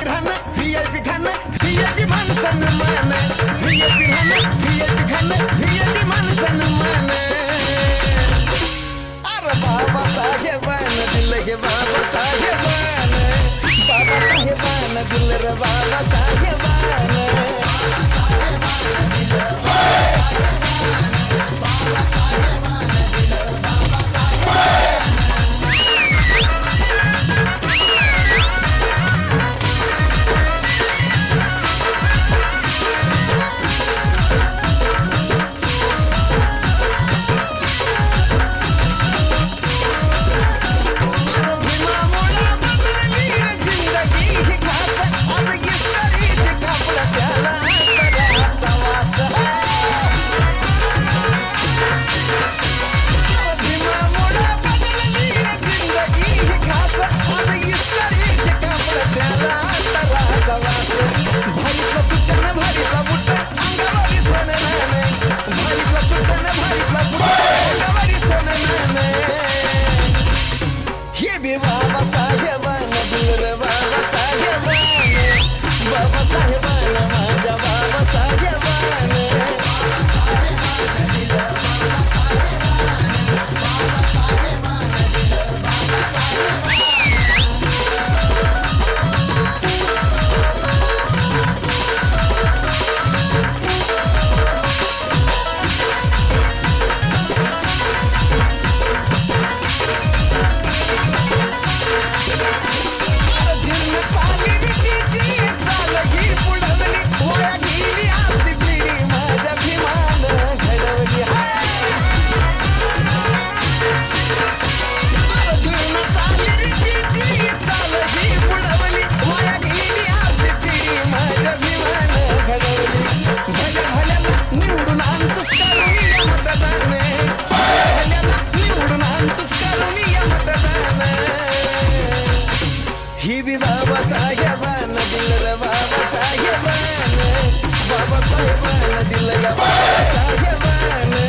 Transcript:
घाण VIP घाण VIP माणसानं मान VIP घाण VIP घाण VIP माणसानं मान अरे बाबासाहेबानं दिलं गे बाबासाहेबानं बाबासाहेबानं दिलं रे बाबासाहेबानं बाबासाहेबानं दिलं रे बाबासाहेबानं बाबासाहेबानं माझ्या बाबासाहेबानं ही बी बाबासाहेबानं दिलं रे बाबासाहेबानं बाबासाहेबानं दिलं या बाबासाहेबानं